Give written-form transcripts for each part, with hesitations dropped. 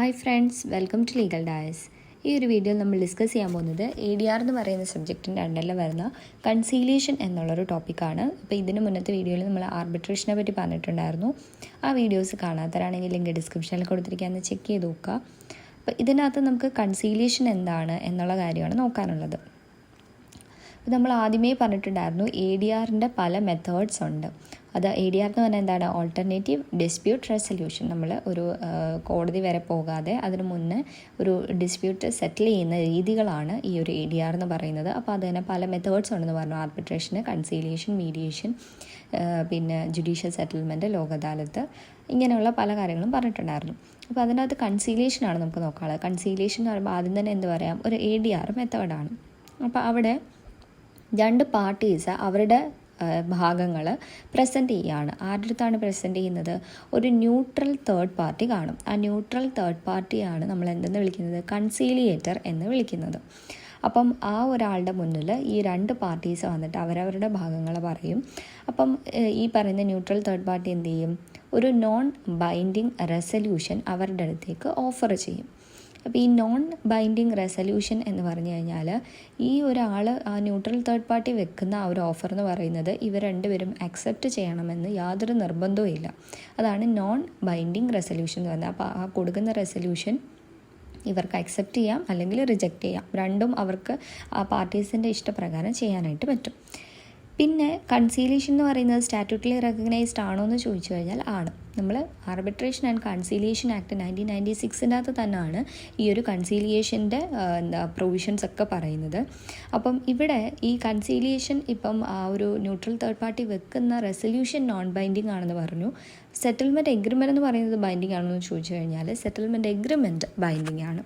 Hi friends, welcome to Legaldais. ഈ ഒരു വീഡിയോയിൽ നമ്മൾ ഡിസ്കസ് ചെയ്യാൻ പോകുന്നത് ADR എന്ന് പറയുന്ന സബ്ജക്റ്റിൻ്റെ അണ്ടറിൽ വരുന്ന കൺസീലിയേഷൻ എന്നുള്ളൊരു ടോപ്പിക്കാണ്. അപ്പോൾ ഇതിന് മുന്നത്തെ വീഡിയോയിൽ നമ്മൾ ആർബിട്രേഷനെ പറ്റി പറഞ്ഞിട്ടുണ്ടായിരുന്നു. ആ വീഡിയോസ് കാണാത്തവരാണെങ്കിൽ ലിങ്ക് ഡിസ്ക്രിപ്ഷനിൽ കൊടുത്തിരിക്കുകയെന്ന് ചെക്ക് ചെയ്ത് നോക്കുക. അപ്പോൾ ഇതിനകത്ത് നമുക്ക് കൺസീലിയേഷൻ എന്താണ് എന്നുള്ള കാര്യമാണ് നോക്കാനുള്ളത്. നമ്മൾ ആദ്യമേ പറഞ്ഞിട്ടുണ്ടായിരുന്നു ADRൻ്റെ പല മെത്തേഡ്സ് ഉണ്ട്. അത് ADR എന്ന് പറഞ്ഞാൽ എന്താണ്? Alternative dispute resolution. നമ്മൾ ഒരു കോടതി വരെ പോകാതെ അതിന് മുന്നേ ഒരു ഡിസ്പ്യൂട്ട് സെറ്റിൽ ചെയ്യുന്ന രീതികളാണ് ഈ ഒരു ADR എന്ന് പറയുന്നത്. അപ്പോൾ അതിന് പല മെത്തേഡ്സ് ഉണ്ടെന്ന് പറഞ്ഞു. ആർബിട്രേഷന്, കൺസീലിയേഷൻ, മീഡിയേഷൻ, പിന്നെ ജുഡീഷ്യൽ സെറ്റിൽമെൻറ്റ്, ലോക അദാലത്ത്, ഇങ്ങനെയുള്ള പല കാര്യങ്ങളും പറഞ്ഞിട്ടുണ്ടായിരുന്നു. അപ്പോൾ അതിനകത്ത് കൺസീലിയേഷനാണ് നമുക്ക് നോക്കാനുള്ളത്. കൺസീലിയേഷൻ എന്ന് പറയുമ്പോൾ ആദ്യം തന്നെ എന്ത് പറയാം, ഒരു ADR മെത്തേഡാണ്. അപ്പോൾ അവിടെ രണ്ട് പാർട്ടീസ് അവരുടെ ഭാഗങ്ങൾ പ്രസൻറ്റ് ചെയ്യുകയാണ്. ആരുടെ അടുത്താണ് പ്രസൻറ്റ് ചെയ്യുന്നത്? ഒരു ന്യൂട്രൽ തേർഡ് പാർട്ടി കാണും. ആ ന്യൂട്രൽ തേർഡ് പാർട്ടിയാണ് നമ്മൾ എന്തെന്ന് വിളിക്കുന്നത്? കൺസീലിയേറ്റർ എന്ന് വിളിക്കുന്നത്. അപ്പം ആ ഒരാളുടെ മുന്നിൽ ഈ രണ്ട് പാർട്ടീസ് വന്നിട്ട് അവരവരുടെ ഭാഗങ്ങൾ പറയും. അപ്പം ഈ പറയുന്ന ന്യൂട്രൽ തേർഡ് പാർട്ടി എന്ത് ചെയ്യും? ഒരു നോൺ ബൈൻഡിങ് റെസൊല്യൂഷൻ അവരുടെ അടുത്തേക്ക് ഓഫർ ചെയ്യും. അപ്പോൾ ഈ നോൺ ബൈൻഡിങ് റെസൊല്യൂഷൻ എന്ന് പറഞ്ഞു കഴിഞ്ഞാൽ ഈ ഒരാൾ ആ ന്യൂട്രൽ തേർഡ് പാർട്ടി വെക്കുന്ന ആ ഒരു ഓഫർ എന്ന് പറയുന്നത് ഇവർ രണ്ടുപേരും അക്സെപ്റ്റ് ചെയ്യണമെന്ന് യാതൊരു നിർബന്ധവും ഇല്ല. അതാണ് നോൺ ബൈൻഡിങ് റെസൊല്യൂഷൻ എന്ന് പറയുന്നത്. അപ്പോൾ ആ കൊടുക്കുന്ന റെസൊല്യൂഷൻ ഇവർക്ക് അക്സെപ്റ്റ് ചെയ്യാം അല്ലെങ്കിൽ റിജക്റ്റ് ചെയ്യാം. രണ്ടും അവർക്ക് ആ പാർട്ടീസിൻ്റെ ഇഷ്ടപ്രകാരം ചെയ്യാനായിട്ട് പറ്റും. പിന്നെ കൺസീലിയേഷൻ എന്ന് പറയുന്നത് സ്റ്റാറ്റ്യൂട്ടറി റെക്കഗ്നൈസ്ഡ് ആണോ എന്ന് ചോദിച്ചു കഴിഞ്ഞാൽ ആണ്. നമ്മൾ ആർബിട്രേഷൻ ആൻഡ് കൺസീലിയേഷൻ ആക്ട് 1996 തന്നെയാണ് ഈ ഒരു കൺസീലിയേഷൻ്റെ പ്രൊവിഷൻസ് ഒക്കെ പറയുന്നത്. അപ്പം ഇവിടെ ഈ കൺസീലിയേഷൻ ഇപ്പം ആ ഒരു ന്യൂട്രൽ തേർഡ് പാർട്ടി വെക്കുന്ന റെസൊല്യൂഷൻ നോൺ ബൈൻഡിങ് ആണെന്ന് പറഞ്ഞു. സെറ്റിൽമെൻറ്റ് എഗ്രിമെൻ്റ് എന്ന് പറയുന്നത് ബൈൻഡിങ് ആണോ എന്ന് ചോദിച്ചു കഴിഞ്ഞാൽ സെറ്റിൽമെൻറ്റ് എഗ്രിമെൻറ്റ് ബൈൻഡിങ് ആണ്.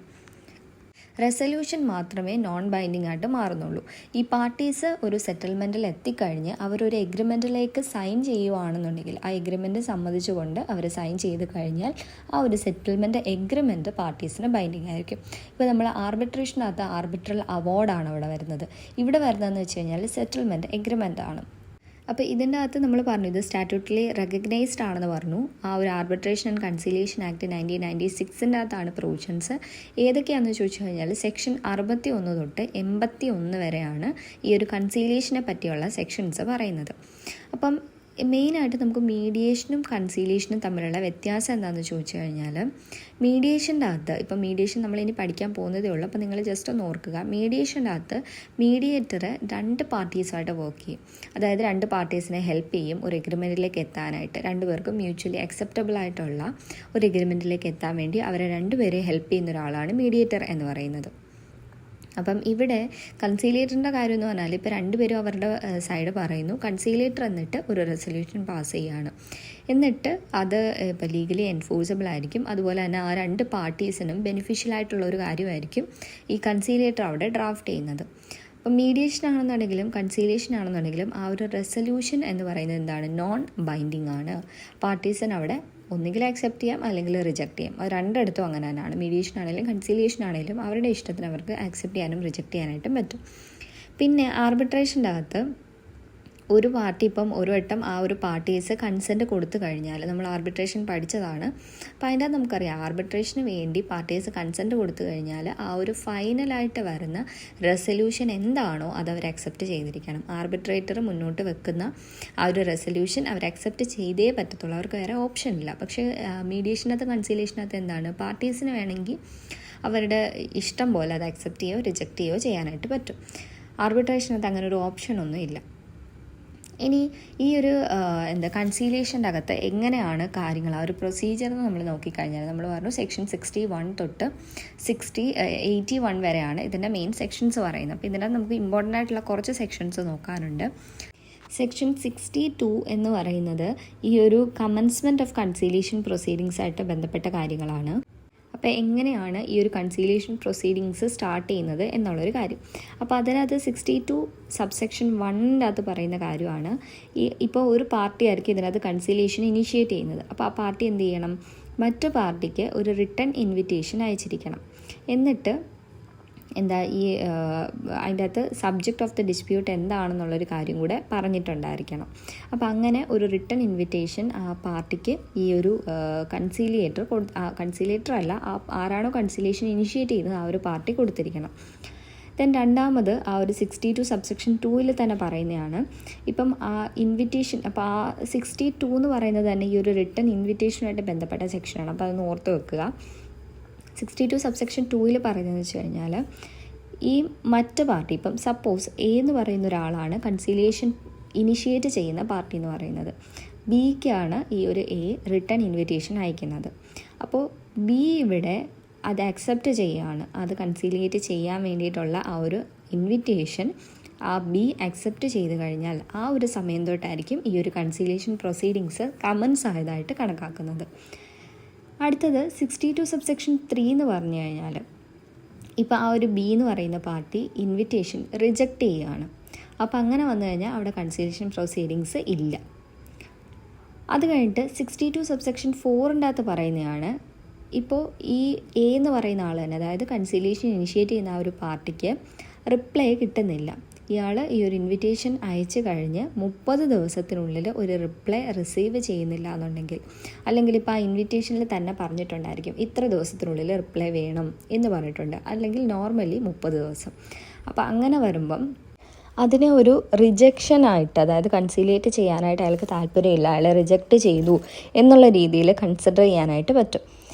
റെസൊല്യൂഷൻ മാത്രമേ നോൺ ബൈൻഡിങ് ആയിട്ട് മാറുന്നുള്ളൂ. ഈ പാർട്ടീസ് ഒരു സെറ്റിൽമെൻറ്റിൽ എത്തിക്കഴിഞ്ഞ് അവരൊരു എഗ്രിമെൻറ്റിലേക്ക് സൈൻ ചെയ്യുകയാണെന്നുണ്ടെങ്കിൽ ആ എഗ്രിമെൻറ്റ് സമ്മതിച്ചുകൊണ്ട് അവർ സൈൻ ചെയ്ത് കഴിഞ്ഞാൽ ആ ഒരു സെറ്റിൽമെൻറ്റ് എഗ്രിമെൻറ്റ് പാർട്ടീസിന് ബൈൻഡിങ് ആയിരിക്കും. ഇപ്പോൾ നമ്മൾ ആർബിട്രേഷനകത്ത് ആർബിട്രൽ അവാർഡാണ് അവിടെ വരുന്നത്. ഇവിടെ വരുന്നതെന്ന് വെച്ച് കഴിഞ്ഞാൽ സെറ്റിൽമെൻറ്റ് എഗ്രിമെൻ്റ് ആണ്. അപ്പോൾ ഇതിൻ്റെ അകത്ത് നമ്മൾ പറഞ്ഞു ഇത് സ്റ്റാറ്റ്യൂട്ടറി റെക്കഗ്നൈസ്ഡ് ആണെന്ന് പറഞ്ഞു. ആ ഒരു ആർബിട്രേഷൻ ആൻഡ് കൺസീലിയേഷൻ ആക്ട് 1996 അകത്താണ് പ്രൊവിഷൻസ്. ഏതൊക്കെയാണെന്ന് ചോദിച്ചു കഴിഞ്ഞാൽ സെക്ഷൻ 61 തൊട്ട് 81 വരെയാണ് ഈ ഒരു കൺസീലിയേഷനെ പറ്റിയുള്ള സെക്ഷൻസ് പറയുന്നത്. അപ്പം മെയിനായിട്ട് നമുക്ക് മീഡിയേഷനും കൺസീലിയേഷനും തമ്മിലുള്ള വ്യത്യാസം എന്താണെന്ന് ചോദിച്ചു കഴിഞ്ഞാൽ മീഡിയേഷൻ്റെ അകത്ത് ഇപ്പം മീഡിയേഷൻ നമ്മളിനി പഠിക്കാൻ പോകുന്നതേ ഉള്ളൂ. അപ്പോൾ നിങ്ങൾ ജസ്റ്റ് ഒന്ന് ഓർക്കുക, മീഡിയേഷൻ്റെ അകത്ത് മീഡിയേറ്റർ രണ്ട് പാർട്ടീസായിട്ട് വർക്ക് ചെയ്യും. അതായത് രണ്ട് പാർട്ടീസിനെ ഹെൽപ്പ് ചെയ്യും ഒരു എഗ്രിമെൻറ്റിലേക്ക് എത്താനായിട്ട്. രണ്ടുപേർക്കും മ്യൂച്വലി അക്സെപ്റ്റബിൾ ആയിട്ടുള്ള ഒരു എഗ്രിമെൻറ്റിലേക്ക് എത്താൻ വേണ്ടി അവരെ രണ്ടുപേരെ ഹെൽപ്പ് ചെയ്യുന്ന ഒരാളാണ് മീഡിയേറ്റർ എന്ന് പറയുന്നത്. അപ്പം ഇവിടെ കൺസീലിയേറ്ററിൻ്റെ കാര്യം എന്ന് പറഞ്ഞാൽ ഇപ്പോൾ രണ്ടുപേരും അവരുടെ സൈഡ് പറയുന്നു, കൺസീലിയേറ്റർ എന്നിട്ട് ഒരു റെസൊല്യൂഷൻ പാസ് ചെയ്യുകയാണ്. എന്നിട്ട് അത് ഇപ്പോൾ ലീഗലി എൻഫോഴ്സബിൾ ആയിരിക്കും. അതുപോലെ തന്നെ ആ രണ്ട് പാർട്ടീസിനും ബെനിഫിഷ്യൽ ആയിട്ടുള്ള ഒരു കാര്യമായിരിക്കും ഈ കൺസീലിയേറ്റർ അവിടെ ഡ്രാഫ്റ്റ് ചെയ്യുന്നത്. അപ്പം മീഡിയേഷൻ ആണെന്നുണ്ടെങ്കിലും കൺസീലിയേഷൻ ആണെന്നുണ്ടെങ്കിലും ആ ഒരു റെസൊല്യൂഷൻ എന്ന് പറയുന്നത് എന്താണ്? നോൺ ബൈൻഡിങ് ആണ്. പാർട്ടീസിന് അവിടെ ഒന്നുകിൽ അക്സെപ്റ്റ് ചെയ്യാം അല്ലെങ്കിൽ റിജക്റ്റ് ചെയ്യാം. അത് രണ്ടിടത്തും അങ്ങനെ തന്നെയാണ്. മീഡിയേഷൻ ആണെങ്കിലും കൺസീലിയേഷൻ ആണെങ്കിലും അവരുടെ ഇഷ്ടത്തിന് അവർക്ക് അക്സെപ്റ്റ് ചെയ്യാനും റിജക്റ്റ് ചെയ്യാനായിട്ടും പറ്റും. പിന്നെ ആർബിട്രേഷൻ്റെ അകത്ത് ഒരു പാർട്ടി ഇപ്പം ഒരു വട്ടം ആ ഒരു പാർട്ടീസ് കൺസെൻറ്റ് കൊടുത്തു കഴിഞ്ഞാൽ നമ്മൾ ആർബിട്രേഷൻ പഠിച്ചതാണ്. അപ്പോൾ അതിൻ്റെ അത് നമുക്കറിയാം ആർബിട്രേഷന് വേണ്ടി പാർട്ടീസ് കൺസെൻറ്റ് കൊടുത്തു കഴിഞ്ഞാൽ ആ ഒരു ഫൈനലായിട്ട് വരുന്ന റെസൊല്യൂഷൻ എന്താണോ അത് അവർ അക്സെപ്റ്റ് ചെയ്തിരിക്കണം. ആർബിട്രേറ്റർ മുന്നോട്ട് വെക്കുന്ന ആ ഒരു റെസൊല്യൂഷൻ അവർ അക്സെപ്റ്റ് ചെയ്തേ പറ്റത്തുള്ളൂ. അവർക്ക് വേറെ ഓപ്ഷൻ ഇല്ല. പക്ഷേ മീഡിയേഷനകത്ത് കൺസീലിയേഷനകത്ത് എന്താണ്? പാർട്ടീസിന് വേണമെങ്കിൽ അവരുടെ ഇഷ്ടം പോലെ അത് അക്സെപ്റ്റ് ചെയ്യുകയോ റിജക്റ്റ് ചെയ്യുകയോ ചെയ്യാനായിട്ട് പറ്റും. ആർബിട്രേഷനകത്ത് അങ്ങനെ ഒരു ഓപ്ഷനൊന്നും ഇല്ല. ഇനി ഈ ഒരു കൺസീലിയേഷൻ്റെ അകത്ത് എങ്ങനെയാണ് കാര്യങ്ങൾ ആ ഒരു പ്രൊസീജിയർ നമ്മൾ നോക്കിക്കഴിഞ്ഞാൽ നമ്മൾ പറഞ്ഞു സെക്ഷൻ 61 തൊട്ട് 81 വരെയാണ് ഇതിൻ്റെ മെയിൻ സെക്ഷൻസ് പറയുന്നത്. അപ്പോൾ ഇതിനകത്ത് നമുക്ക് ഇമ്പോർട്ടൻ്റ് ആയിട്ടുള്ള കുറച്ച് സെക്ഷൻസ് നോക്കാനുണ്ട്. സെക്ഷൻ 62 എന്ന് പറയുന്നത് ഈ ഒരു കമൻസ്മെൻറ്റ് ഓഫ് കൺസീലിയേഷൻ പ്രൊസീഡിങ്സ് ആയിട്ട് ബന്ധപ്പെട്ട കാര്യങ്ങളാണ്. അപ്പോൾ എങ്ങനെയാണ് ഈ ഒരു കൺസീലിയേഷൻ പ്രൊസീഡിങ്സ് സ്റ്റാർട്ട് ചെയ്യുന്നത് എന്നുള്ളൊരു കാര്യം. അപ്പോൾ അതിനകത്ത് 62 സബ്സെക്ഷൻ 1 അകത്ത് പറയുന്ന കാര്യമാണ് ഇപ്പോൾ ഒരു പാർട്ടി ആയിരിക്കും ഇതിനകത്ത് കൺസീലിയേഷൻ ഇനിഷ്യേറ്റ് ചെയ്യുന്നത്. അപ്പോൾ ആ പാർട്ടി എന്ത് ചെയ്യണം? മറ്റു പാർട്ടിക്ക് ഒരു റിട്ടൺ ഇൻവിറ്റേഷൻ അയച്ചിരിക്കണം. എന്നിട്ട് അതിൻ്റെ അകത്ത് സബ്ജക്റ്റ് ഓഫ് ദ ഡിസ്പ്യൂട്ട് എന്താണെന്നുള്ളൊരു കാര്യം കൂടെ പറഞ്ഞിട്ടുണ്ടായിരിക്കണം. അപ്പോൾ അങ്ങനെ ഒരു റിട്ടൺ ഇൻവിറ്റേഷൻ ആ പാർട്ടിക്ക് ഈ ഒരു കൺസീലിയേറ്റർ അല്ല, ആരാണോ കൺസീലിയേഷൻ ഇനിഷ്യേറ്റ് ചെയ്യുന്നത് ആ ഒരു പാർട്ടി കൊടുത്തിരിക്കണം. ദെൻ രണ്ടാമത് ആ ഒരു 62 സബ്സെക്ഷൻ 2 തന്നെ പറയുന്നതാണ്. ഇപ്പം ആ ഇൻവിറ്റേഷൻ, അപ്പോൾ ആ 62 എന്ന് പറയുന്നത് തന്നെ ഈ ഒരു റിട്ടൺ ഇൻവിറ്റേഷനുമായിട്ട് ബന്ധപ്പെട്ട സെക്ഷനാണ്. അപ്പോൾ അതൊന്ന് ഓർത്ത് വെക്കുക. 62 സബ്സെക്ഷൻ 2 പറയുന്നതെന്ന് വെച്ച് കഴിഞ്ഞാൽ, ഈ മറ്റ് പാർട്ടി, ഇപ്പം സപ്പോസ് എ എന്ന് പറയുന്ന ഒരാളാണ് കൺസീലിയേഷൻ ഇനിഷ്യേറ്റ് ചെയ്യുന്ന പാർട്ടി എന്ന് പറയുന്നത്, ബിക്കാണ് ഈ ഒരു എ റിട്ടൺ ഇൻവിറ്റേഷൻ അയക്കുന്നത്. അപ്പോൾ ബി ഇവിടെ അത് അക്സെപ്റ്റ് ചെയ്യുകയാണ്, അത് കൺസീലിയേറ്റ് ചെയ്യാൻ വേണ്ടിയിട്ടുള്ള ആ ഒരു ഇൻവിറ്റേഷൻ ആ ബി അക്സെപ്റ്റ് ചെയ്ത് കഴിഞ്ഞാൽ ആ ഒരു സമയം തൊട്ടായിരിക്കും ഈ ഒരു കൺസീലിയേഷൻ പ്രൊസീഡിങ്സ് കമൻസ് ആയതായിട്ട് കണക്കാക്കുന്നത്. അടുത്തത് 62 സബ്സെക്ഷൻ 3 എന്ന് പറഞ്ഞു കഴിഞ്ഞാൽ, ഇപ്പോൾ ആ ഒരു ബി എന്ന് പറയുന്ന പാർട്ടി ഇൻവിറ്റേഷൻ റിജക്റ്റ് ചെയ്യുകയാണ്. അപ്പോൾ അങ്ങനെ വന്നു കഴിഞ്ഞാൽ അവിടെ കൺസീലിയേഷൻ പ്രൊസീഡിങ്സ് ഇല്ല. അത് കഴിഞ്ഞിട്ട് 62 സബ്സെക്ഷൻ 4 അകത്ത് പറയുന്നതാണ്, ഇപ്പോൾ ഈ എ എന്ന് പറയുന്ന ആൾ തന്നെ, അതായത് കൺസീലിയേഷൻ ഇനിഷ്യേറ്റ് ചെയ്യുന്ന ആ ഒരു പാർട്ടിക്ക് റിപ്ലൈ കിട്ടുന്നില്ല. ഇയാൾ ഈ ഒരു ഇൻവിറ്റേഷൻ അയച്ചു കഴിഞ്ഞ് 30 ദിവസത്തിനുള്ളിൽ ഒരു റിപ്ലൈ റിസീവ് ചെയ്യുന്നില്ല എന്നുണ്ടെങ്കിൽ, അല്ലെങ്കിൽ ഇപ്പോൾ ആ ഇൻവിറ്റേഷനിൽ തന്നെ പറഞ്ഞിട്ടുണ്ടായിരിക്കും ഇത്ര ദിവസത്തിനുള്ളിൽ റിപ്ലൈ വേണം എന്ന് പറഞ്ഞിട്ടുണ്ട്, അല്ലെങ്കിൽ നോർമലി 30 ദിവസം. അപ്പോൾ അങ്ങനെ വരുമ്പം അതിനെ ഒരു റിജക്ഷനായിട്ട്, അതായത് കൺസീലിയേറ്റ് ചെയ്യാനായിട്ട് അയാൾക്ക് താല്പര്യമില്ല, അയാളെ റിജക്റ്റ് ചെയ്തു എന്നുള്ള രീതിയിൽ കൺസിഡർ ചെയ്യാനായിട്ട് പറ്റും.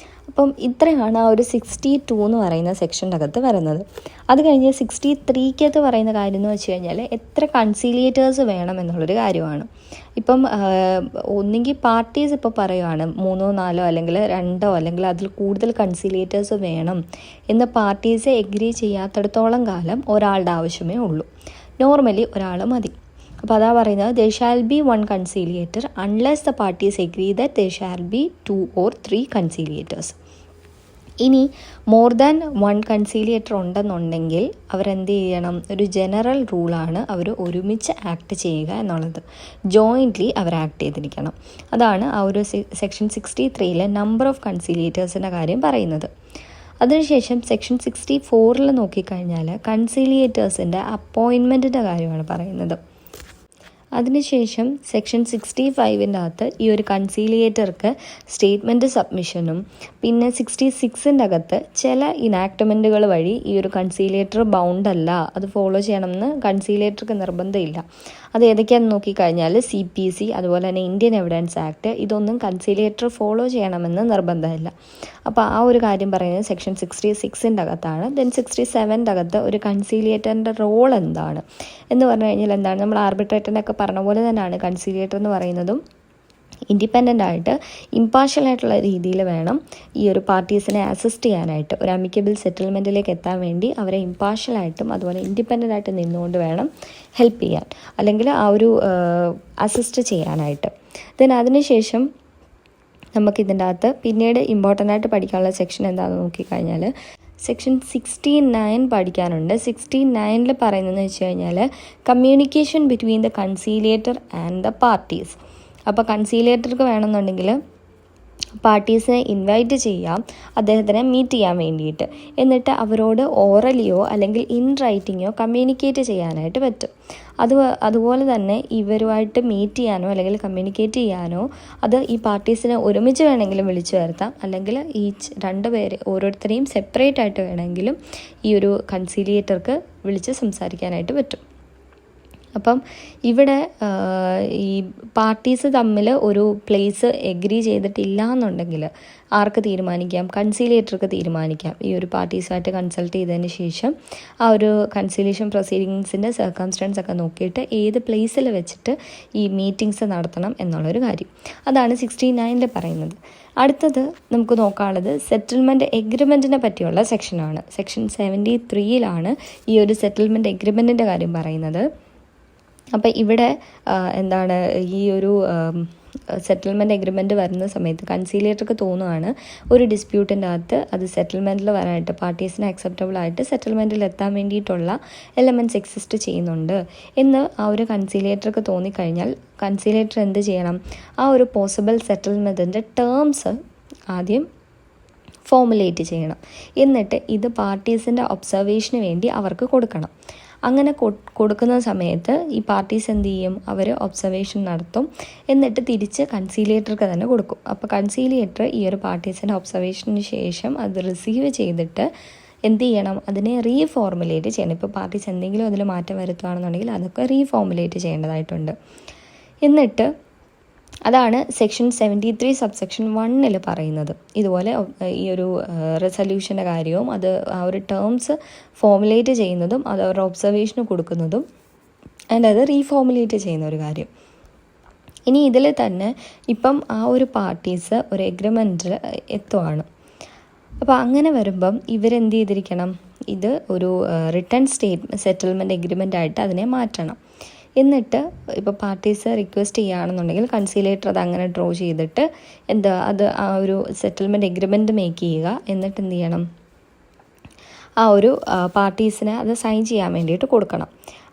അപ്പം ഇത്രയാണ് ആ ഒരു 62 എന്ന് പറയുന്ന സെക്ഷൻ്റെ അകത്ത് വരുന്നത്. അത് കഴിഞ്ഞ് 63 പറയുന്ന കാര്യം എന്ന് വെച്ച് കഴിഞ്ഞാൽ എത്ര കൺസീലിയേറ്റേഴ്സ് വേണം എന്നുള്ളൊരു കാര്യമാണ്. ഇപ്പം ഒന്നുകിൽ പാർട്ടീസ് ഇപ്പോൾ പറയുകയാണ് 3, 4 അല്ലെങ്കിൽ 2 അല്ലെങ്കിൽ അതിൽ കൂടുതൽ കൺസീലിയേറ്റേഴ്സ് വേണം എന്ന് പാർട്ടീസ് എഗ്രി ചെയ്യാത്തിടത്തോളം കാലം ഒരാളുടെ ആവശ്യമേ ഉള്ളൂ. നോർമലി ഒരാൾ മതി. അപ്പോൾ അതാ പറയുന്നത്, there shall be one conciliator unless the parties agree that there shall be 2 or 3 conciliators. ഇനി മോർ ദാൻ 1 കൺസീലിയേറ്റർ ഉണ്ടെന്നുണ്ടെങ്കിൽ അവരെന്ത് ചെയ്യണം, ഒരു ജനറൽ റൂളാണ് അവർ ഒരുമിച്ച് ആക്ട് ചെയ്യുക എന്നുള്ളത്. ജോയിൻ്റ്ലി അവർ ആക്ട് ചെയ്തിരിക്കണം. അതാണ് ആ ഒരു സെക്ഷൻ 63 നമ്പർ ഓഫ് കൺസീലിയേറ്റേഴ്സിൻ്റെ കാര്യം പറയുന്നത്. അതിനുശേഷം സെക്ഷൻ 64 നോക്കിക്കഴിഞ്ഞാൽ കൺസീലിയേറ്റേഴ്സിൻ്റെ അപ്പോയിൻമെൻറ്റിൻ്റെ കാര്യമാണ് പറയുന്നത്. അതിനുശേഷം സെക്ഷൻ 65 അകത്ത് ഈ ഒരു കൺസീലിയേറ്റർക്ക് സ്റ്റേറ്റ്മെൻറ്റ് സബ്മിഷനും, പിന്നെ 66 അകത്ത് ചില ഇനാക്ട്മെൻറ്റുകൾ വഴി ഈ ഒരു കൺസീലിയേറ്റർ ബൗണ്ട് അല്ല, അത് ഫോളോ ചെയ്യണമെന്ന് കൺസീലിയേറ്റർക്ക് നിർബന്ധമില്ല. അത് ഏതൊക്കെയാണെന്ന് നോക്കിക്കഴിഞ്ഞാൽ CPC, അതുപോലെ തന്നെ ഇന്ത്യൻ എവിഡൻസ് ആക്ട്, ഇതൊന്നും കൺസീലിയേറ്റർ ഫോളോ ചെയ്യണമെന്ന് നിർബന്ധമില്ല. അപ്പോൾ ആ ഒരു കാര്യം പറയുന്നത് സെക്ഷൻ 66 അകത്താണ്. ദെൻ 67 അകത്ത് ഒരു കൺസീലിയേറ്ററിൻ്റെ റോൾ എന്താണ് എന്ന് പറഞ്ഞു കഴിഞ്ഞാൽ എന്താണ്, നമ്മൾ ആർബിട്രേറ്ററിനൊക്കെ പറഞ്ഞ പോലെ തന്നെയാണ് കൺസീലിയേറ്റർ എന്ന് പറയുന്നതും ഇൻഡിപെൻഡൻ്റ് ആയിട്ട് ഇമ്പാർഷ്യലായിട്ടുള്ള രീതിയിൽ വേണം ഈ ഒരു പാർട്ടീസിനെ അസിസ്റ്റ് ചെയ്യാനായിട്ട്, ഒരു അമിക്കബിൾ സെറ്റിൽമെൻറ്റിലേക്ക് എത്താൻ വേണ്ടി അവരെ ഇമ്പാർഷ്യലായിട്ടും അതുപോലെ ഇൻഡിപെൻഡൻ്റ് ആയിട്ട് നിന്നുകൊണ്ട് വേണം ഹെൽപ്പ് ചെയ്യാൻ, അല്ലെങ്കിൽ ആ ഒരു അസിസ്റ്റ് ചെയ്യാനായിട്ട്. ദെൻ അതിനുശേഷം നമുക്കിതിൻ്റെ അകത്ത് പിന്നീട് ഇമ്പോർട്ടൻ്റ് ആയിട്ട് പഠിക്കാനുള്ള സെക്ഷൻ എന്താണെന്ന് നോക്കിക്കഴിഞ്ഞാൽ സെക്ഷൻ 69 പഠിക്കാനുണ്ട്. 69 പറയുന്നതെന്ന് വെച്ച് കഴിഞ്ഞാൽ communication between the conciliator and the parties. അപ്പോൾ കൺസീലിയേറ്റർക്ക് വേണമെന്നുണ്ടെങ്കിൽ പാർട്ടീസിനെ ഇൻവൈറ്റ് ചെയ്യാം അദ്ദേഹത്തിനെ മീറ്റ് ചെയ്യാൻ വേണ്ടിയിട്ട്, എന്നിട്ട് അവരോട് ഓറലിയോ അല്ലെങ്കിൽ ഇൻ റൈറ്റിങ്ങോ കമ്മ്യൂണിക്കേറ്റ് ചെയ്യാനായിട്ട് പറ്റും. അതുപോലെ തന്നെ ഇവരുമായിട്ട് മീറ്റ് ചെയ്യാനോ അല്ലെങ്കിൽ കമ്മ്യൂണിക്കേറ്റ് ചെയ്യാനോ അത് ഈ പാർട്ടീസിനെ ഒരുമിച്ച് വേണമെങ്കിലും വിളിച്ചു വരുത്താം, അല്ലെങ്കിൽ ഈ 2 പേര് ഓരോരുത്തരെയും സെപ്പറേറ്റ് ആയിട്ട് വേണമെങ്കിലും ഈ ഒരു കൺസീലിയേറ്റർക്ക് വിളിച്ച് സംസാരിക്കാനായിട്ട് പറ്റും. അപ്പം ഇവിടെ ഈ പാർട്ടീസ് തമ്മിൽ ഒരു പ്ലേസ് എഗ്രി ചെയ്തിട്ടില്ല എന്നുണ്ടെങ്കിൽ ആർക്ക് തീരുമാനിക്കാം, കൺസീലിയേറ്റർക്ക് തീരുമാനിക്കാം. ഈ ഒരു പാർട്ടീസുമായിട്ട് കൺസൾട്ട് ചെയ്തതിന് ശേഷം ആ ഒരു കൺസീലിയേഷൻ പ്രൊസീഡിങ്സിൻ്റെ സർക്കംസ്റ്റൻസ് ഒക്കെ നോക്കിയിട്ട് ഏത് പ്ലേസിൽ വെച്ചിട്ട് ഈ മീറ്റിങ്സ് നടത്തണം എന്നുള്ളൊരു കാര്യം. അതാണ് 69 പറയുന്നത്. അടുത്തത് നമുക്ക് നോക്കാനുള്ളത് സെറ്റിൽമെൻറ്റ് എഗ്രിമെൻറ്റിനെ പറ്റിയുള്ള സെക്ഷനാണ്. സെക്ഷൻ 73 ഈ ഒരു സെറ്റിൽമെൻറ്റ് എഗ്രിമെൻറ്റിൻ്റെ കാര്യം പറയുന്നത്. അപ്പോൾ ഇവിടെ എന്താണ്, ഈ ഒരു സെറ്റിൽമെൻറ്റ് എഗ്രിമെൻറ്റ് വരുന്ന സമയത്ത് കൺസീലിയേറ്റർക്ക് തോന്നുകയാണ് ഒരു ഡിസ്പ്യൂട്ടിൻ്റെ അകത്ത് അത് സെറ്റിൽമെൻറ്റിൽ വരാനായിട്ട്, പാർട്ടീസിന് അക്സെപ്റ്റബിൾ ആയിട്ട് സെറ്റിൽമെൻറ്റിൽ എത്താൻ വേണ്ടിയിട്ടുള്ള എലമെൻറ്റ്സ് എക്സിസ്റ്റ് ചെയ്യുന്നുണ്ട് എന്ന് ആ ഒരു കൺസീലിയേറ്റർക്ക് തോന്നിക്കഴിഞ്ഞാൽ കൺസീലിയേറ്റർ എന്ത് ചെയ്യണം, ആ ഒരു പോസിബിൾ സെറ്റിൽമെൻറ്റിൻ്റെ ടേംസ് ആദ്യം ഫോമുലേറ്റ് ചെയ്യണം. എന്നിട്ട് ഇത് പാർട്ടീസിൻ്റെ ഒബ്സർവേഷന് വേണ്ടി അവർക്ക് കൊടുക്കണം. അങ്ങനെ കൊടുക്കുന്ന സമയത്ത് ഈ പാർട്ടീസ് എന്ത് ചെയ്യും, അവർ ഒബ്സർവേഷൻ നടത്തും, എന്നിട്ട് തിരിച്ച് കൺസീലിയേറ്റർക്ക് തന്നെ കൊടുക്കും. അപ്പോൾ കൺസീലിയേറ്റർ ഈ ഒരു പാർട്ടീസിൻ്റെ ഒബ്സർവേഷന് ശേഷം അത് റിസീവ് ചെയ്തിട്ട് എന്ത് ചെയ്യണം, അതിനെ റീഫോർമുലേറ്റ് ചെയ്യണം. ഇപ്പോൾ പാർട്ടീസ് എന്തെങ്കിലും അതിൽ മാറ്റം വരുത്തുകയാണെന്നുണ്ടെങ്കിൽ അതൊക്കെ റീഫോർമുലേറ്റ് ചെയ്യേണ്ടതായിട്ടുണ്ട്. എന്നിട്ട് അതാണ് സെക്ഷൻ 73 സബ്സെക്ഷൻ 1 പറയുന്നത്. ഇതുപോലെ ഈ ഒരു റെസൊല്യൂഷൻ്റെ കാര്യവും അത് ആ ഒരു ടേംസ് ഫോമുലേറ്റ് ചെയ്യുന്നതും അത് അവരുടെ ഒബ്സർവേഷന് കൊടുക്കുന്നതും ആൻഡ് അത് റീഫോമുലേറ്റ് ചെയ്യുന്ന ഒരു കാര്യം. ഇനി ഇതിൽ തന്നെ ഇപ്പം ആ ഒരു പാർട്ടീസ് ഒരു എഗ്രിമെൻറ്റിൽ എത്തുവാണ്. അപ്പോൾ അങ്ങനെ വരുമ്പം ഇവരെന്ത് ചെയ്തിരിക്കണം, ഇത് ഒരു റിട്ടേൺ സെറ്റിൽമെൻറ്റ് എഗ്രിമെൻ്റ് ആയിട്ട് അതിനെ മാറ്റണം. എന്നിട്ട് ഇപ്പോൾ പാർട്ടീസ് റിക്വസ്റ്റ് ചെയ്യുകയാണെന്നുണ്ടെങ്കിൽ കൺസീലിയേറ്റർ അത് അങ്ങനെ ഡ്രോ ചെയ്തിട്ട് അത് ആ ഒരു സെറ്റിൽമെൻറ്റ് എഗ്രിമെൻറ്റ് മേക്ക് ചെയ്യുക. എന്നിട്ട് എന്ത് ചെയ്യണം, ആ ഒരു പാർട്ടീസിനെ അത് സൈൻ ചെയ്യാൻ വേണ്ടിയിട്ട് കൊടുക്കണം.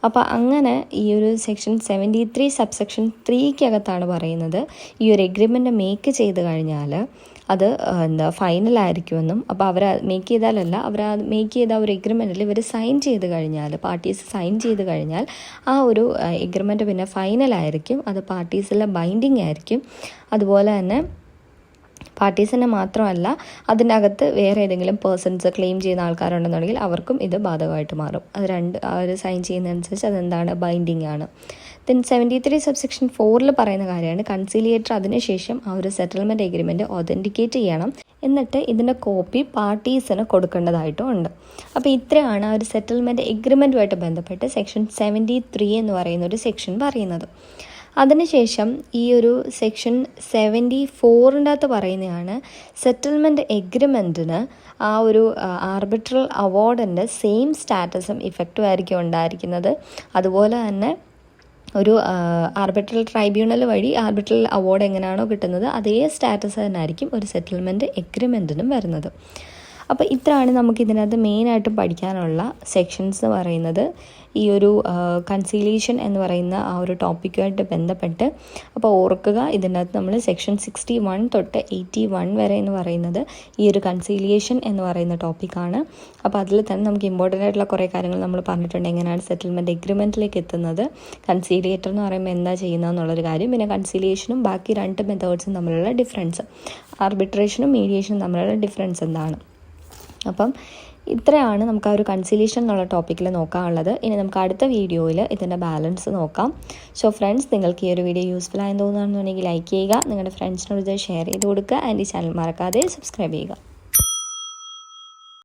അപ്പോൾ അങ്ങനെ ഈ ഒരു സെക്ഷൻ 73 സബ്സെക്ഷൻ 3 പറയുന്നത് ഈ ഒരു എഗ്രിമെൻ്റ് മേക്ക് ചെയ്ത് കഴിഞ്ഞാൽ അത് ഫൈനലായിരിക്കുമെന്നും, അപ്പോൾ അവർ മേക്ക് ചെയ്താലല്ല, അവർ മേക്ക് ചെയ്ത ഒരു എഗ്രിമെൻറ്റിൽ ഇവർ സൈൻ ചെയ്ത് കഴിഞ്ഞാൽ, പാർട്ടീസ് സൈൻ ചെയ്ത് കഴിഞ്ഞാൽ ആ ഒരു എഗ്രിമെൻറ്റ് പിന്നെ ഫൈനലായിരിക്കും, അത് പാർട്ടീസിലെ ബൈൻഡിങ് ആയിരിക്കും. അതുപോലെ തന്നെ പാർട്ടീസിനെ മാത്രമല്ല, അതിൻ്റെ അകത്ത് വേറെ ഏതെങ്കിലും പേഴ്സൺസ് ക്ലെയിം ചെയ്യുന്ന ആൾക്കാരുണ്ടെന്നുണ്ടെങ്കിൽ അവർക്കും ഇത് ബാധകമായിട്ട് മാറും. അത് അവർ സൈൻ ചെയ്യുന്നതനുസരിച്ച് അതെന്താണ്, ബൈൻഡിങ് ആണ്. ദെൻ 73 സബ്സെക്ഷൻ 4 പറയുന്ന കാര്യമാണ് കൺസീലിയേറ്റർ അതിനുശേഷം ആ ഒരു സെറ്റിൽമെൻറ്റ് എഗ്രിമെൻറ്റ് ഒതൻറ്റിക്കേറ്റ് ചെയ്യണം, എന്നിട്ട് ഇതിൻ്റെ കോപ്പി പാർട്ടീസിന് കൊടുക്കേണ്ടതായിട്ടും ഉണ്ട്. അപ്പോൾ ഇത്രയാണ് ആ ഒരു സെറ്റിൽമെൻറ്റ് എഗ്രിമെൻറ്റുമായിട്ട് ബന്ധപ്പെട്ട് സെക്ഷൻ 73 എന്ന് പറയുന്ന ഒരു സെക്ഷൻ പറയുന്നത്. അതിനുശേഷം ഈ ഒരു സെക്ഷൻ 74 പറയുന്നതാണ് സെറ്റിൽമെൻറ്റ് എഗ്രിമെൻറ്റിന് ആ ഒരു ആർബിട്രൽ അവാർഡിൻ്റെ സെയിം സ്റ്റാറ്റസും ഇഫക്റ്റും ആയിരിക്കും ഉണ്ടായിരിക്കുന്നത്. അതുപോലെ തന്നെ ഒരു ആർബിട്രൽ ട്രൈബ്യൂണൽ വഴി ആർബിട്രൽ അവാർഡ് എങ്ങനെയാണോ കിട്ടുന്നത് അതേ സ്റ്റാറ്റസ് തന്നെ ആയിരിക്കും ഒരു സെറ്റിൽമെൻറ്റ് എഗ്രിമെൻറ്റിനും വരുന്നത്. അപ്പോൾ ഇത്രയാണ് നമുക്കിതിനകത്ത് മെയിനായിട്ടും പഠിക്കാനുള്ള സെക്ഷൻസ് എന്ന് പറയുന്നത് ഈ ഒരു കൺസീലിയേഷൻ എന്ന് പറയുന്ന ആ ഒരു ടോപ്പിക്കുമായിട്ട് ബന്ധപ്പെട്ട്. അപ്പോൾ ഓർക്കുക, ഇതിനകത്ത് നമ്മൾ സെക്ഷൻ 61 തൊട്ട് 81 വരെ എന്ന് പറയുന്നത് ഈ ഒരു കൺസീലിയേഷൻ എന്ന് പറയുന്ന ടോപ്പിക്കാണ്. അപ്പോൾ അതിൽ തന്നെ നമുക്ക് ഇമ്പോർട്ടൻ്റ് ആയിട്ടുള്ള കുറേ കാര്യങ്ങൾ നമ്മൾ പറഞ്ഞിട്ടുണ്ട്. എങ്ങനെയാണ് സെറ്റിൽമെൻറ്റ് എഗ്രിമെൻറ്റിലേക്ക് എത്തുന്നത്, കൺസീലിയേറ്റർ എന്ന് പറയുമ്പോൾ എന്താ ചെയ്യുന്നതെന്നുള്ളൊരു കാര്യം, പിന്നെ കൺസീലിയേഷനും ബാക്കി 2 മെത്തേഡ്സും തമ്മിലുള്ള ഡിഫറൻസ്, ആർബിട്രേഷനും മീഡിയേഷനും തമ്മിലുള്ള ഡിഫറൻസ് എന്താണ്. അപ്പം ഇത്രയാണ് നമുക്ക് ആ ഒരു കൺസീലിയേഷൻ എന്നുള്ള ടോപ്പിക്കിൽ നോക്കാനുള്ളത്. ഇനി നമുക്ക് അടുത്ത വീഡിയോയിൽ ഇതിൻ്റെ ബാലൻസ് നോക്കാം. സോ ഫ്രണ്ട്സ്, നിങ്ങൾക്ക് ഈ ഒരു വീഡിയോ യൂസ്ഫുൾ ആയെന്ന് തോന്നുകയാണെന്നുണ്ടെങ്കിൽ ലൈക്ക് ചെയ്യുക, നിങ്ങളുടെ ഫ്രണ്ട്സിനോട് ഇത് ഷെയർ ചെയ്ത് കൊടുക്കുക, ആൻഡ് ഈ ചാനൽ മറക്കാതെ സബ്സ്ക്രൈബ് ചെയ്യുക.